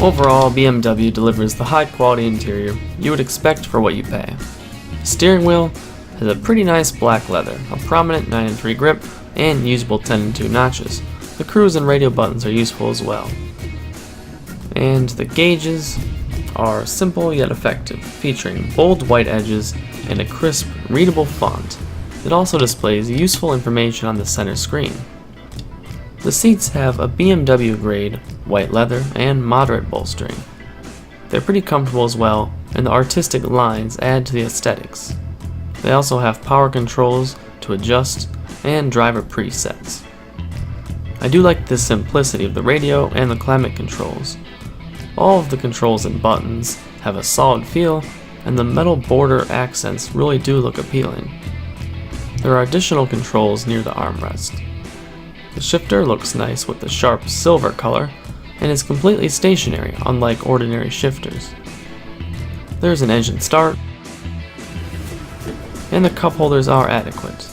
Overall, BMW delivers the high quality interior you would expect for what you pay. The steering wheel has a pretty nice black leather, a prominent 9-3 grip, and usable 10-2 notches. The cruise and radio buttons are useful as well. And the gauges are simple yet effective, featuring bold white edges and a crisp, readable font. It also displays useful information on the center screen. The seats have a BMW grade, white leather, and moderate bolstering. They're pretty comfortable as well, and the artistic lines add to the aesthetics. They also have power controls to adjust and driver presets. I do like the simplicity of the radio and the climate controls. All of the controls and buttons have a solid feel, and the metal border accents really do look appealing. There are additional controls near the armrest. The shifter looks nice with the sharp silver color and is completely stationary, unlike ordinary shifters. There's an engine start, and the cup holders are adequate.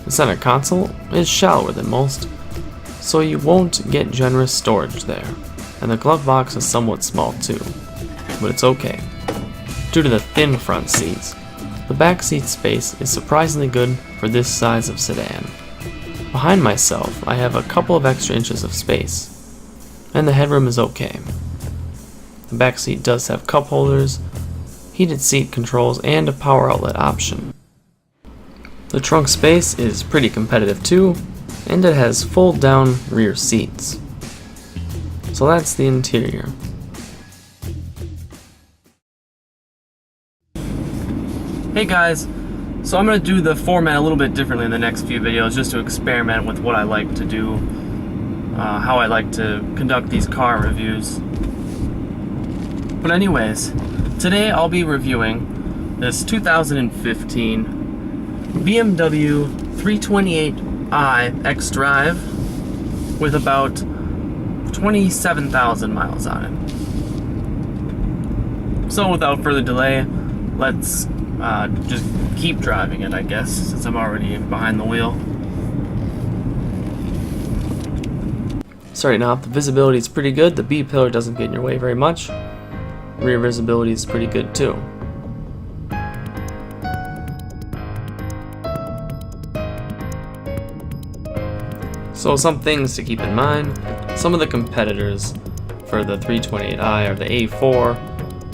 The center console is shallower than most, so you won't get generous storage there, and the glove box is somewhat small too, but it's okay. Due to the thin front seats, the back seat space is surprisingly good for this size of sedan. Behind myself, I have a couple of extra inches of space, and the headroom is okay. The back seat does have cup holders, heated seat controls, and a power outlet option. The trunk space is pretty competitive too, and it has fold-down rear seats. So that's the interior. Hey guys, so I'm going to do the format a little bit differently in the next few videos just to experiment with what I like to do, how I like to conduct these car reviews. But anyways, today I'll be reviewing this 2015 BMW 328i xDrive with about 27,000 miles on it. So without further delay, let's just keep driving it, I guess, since I'm already behind the wheel. Starting off, the visibility is pretty good. The B pillar doesn't get in your way very much. Rear visibility is pretty good too. So some things to keep in mind. Some of the competitors for the 328i are the A4,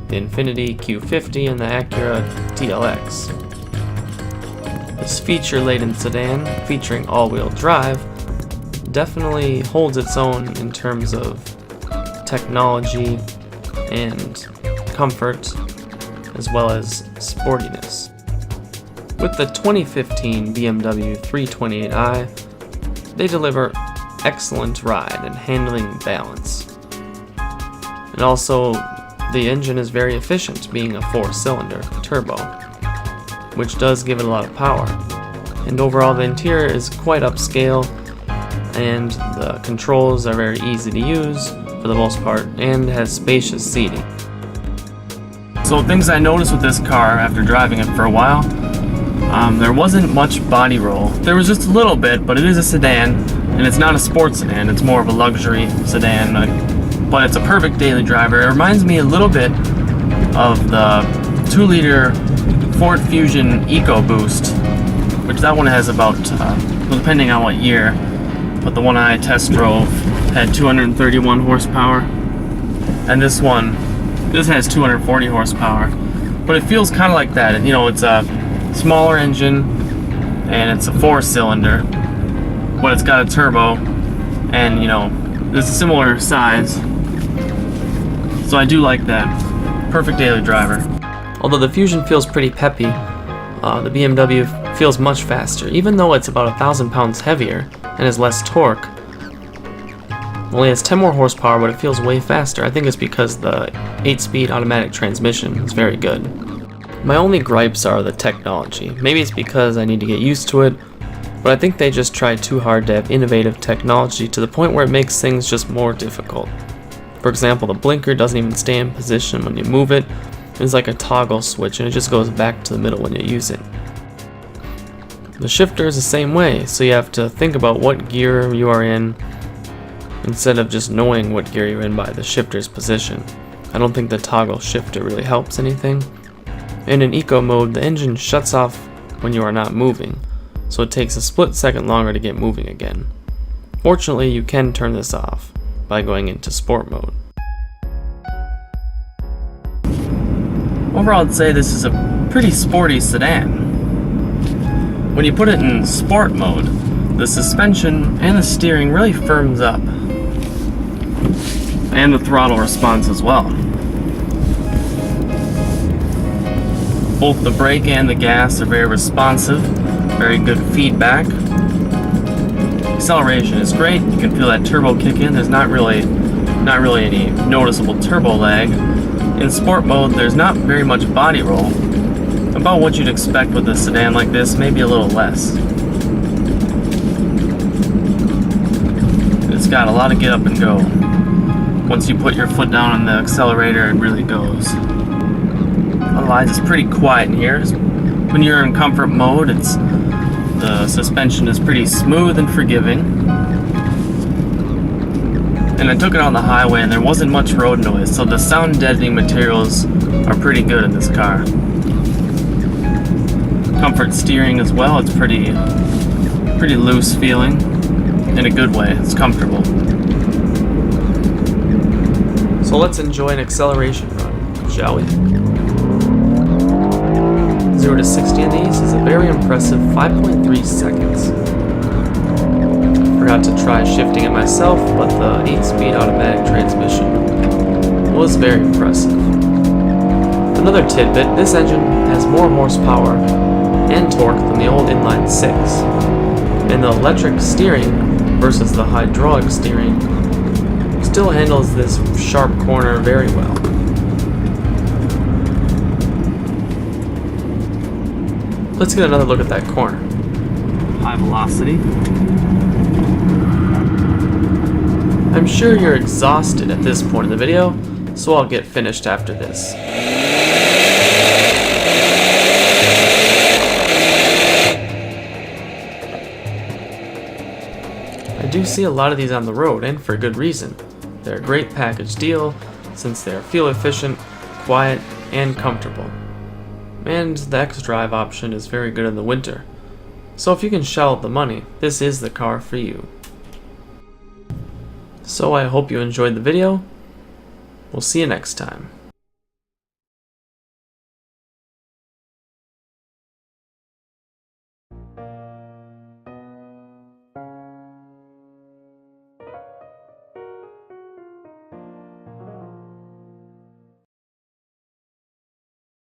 the Infiniti Q50, and the Acura TLX. This feature-laden sedan, featuring all-wheel drive, definitely holds its own in terms of technology and comfort, as well as sportiness. With the 2015 BMW 328i, they deliver excellent ride and handling balance. And also, the engine is very efficient, being a 4-cylinder turbo, which does give it a lot of power. And overall, the interior is quite upscale, and the controls are very easy to use for the most part, and has spacious seating. So things I noticed with this car after driving it for a while, there wasn't much body roll. There was just a little bit, but it is a sedan, and it's not a sports sedan, it's more of a luxury sedan, but it's a perfect daily driver. It reminds me a little bit of the 2-liter Ford Fusion EcoBoost, which that one has about, depending on what year, but the one I test drove had 231 horsepower, and this has 240 horsepower, but it feels kind of like that. You know, it's a smaller engine, and it's a 4-cylinder, but it's got a turbo, and you know, it's a similar size, so I do like that. Perfect daily driver. Although the Fusion feels pretty peppy, the BMW feels much faster, even though it's about 1,000 pounds heavier and has less torque. It only has 10 more horsepower, but it feels way faster. I think it's because the 8-speed automatic transmission is very good. My only gripes are the technology. Maybe it's because I need to get used to it, but I think they just tried too hard to have innovative technology to the point where it makes things just more difficult. For example, the blinker doesn't even stay in position when you move it. It's like a toggle switch, and it just goes back to the middle when you use it. The shifter is the same way, so you have to think about what gear you are in, instead of just knowing what gear you're in by the shifter's position. I don't think the toggle shifter really helps anything. And in eco mode, the engine shuts off when you are not moving, so it takes a split second longer to get moving again. Fortunately, you can turn this off by going into sport mode. Overall, I'd say this is a pretty sporty sedan. When you put it in sport mode, the suspension and the steering really firms up, and the throttle response as well. Both the brake and the gas are very responsive, very good feedback. Acceleration is great. You can feel that turbo kick in. There's not really any noticeable turbo lag. In sport mode, there's not very much body roll. About what you'd expect with a sedan like this, maybe a little less. It's got a lot of get up and go. Once you put your foot down on the accelerator, it really goes. Otherwise, it's pretty quiet in here. When you're in comfort mode, the suspension is pretty smooth and forgiving. And I took it on the highway and there wasn't much road noise, so the sound deadening materials are pretty good in this car. Comfort steering as well, it's pretty loose feeling in a good way. It's comfortable. So let's enjoy an acceleration run, shall we? 0 to 60 in these is a very impressive 5.3 seconds. I forgot to try shifting it myself, but the 8-speed automatic transmission was very impressive. Another tidbit, this engine has more horsepower and torque than the old inline 6, and the electric steering versus the hydraulic steering still handles this sharp corner very well. Let's get another look at that corner. High velocity. I'm sure you're exhausted at this point in the video, so I'll get finished after this. I do see a lot of these on the road, and for good reason. They're a great package deal since they're fuel efficient, quiet, and comfortable. And the xDrive option is very good in the winter. So if you can shell out the money, this is the car for you. So I hope you enjoyed the video. We'll see you next time.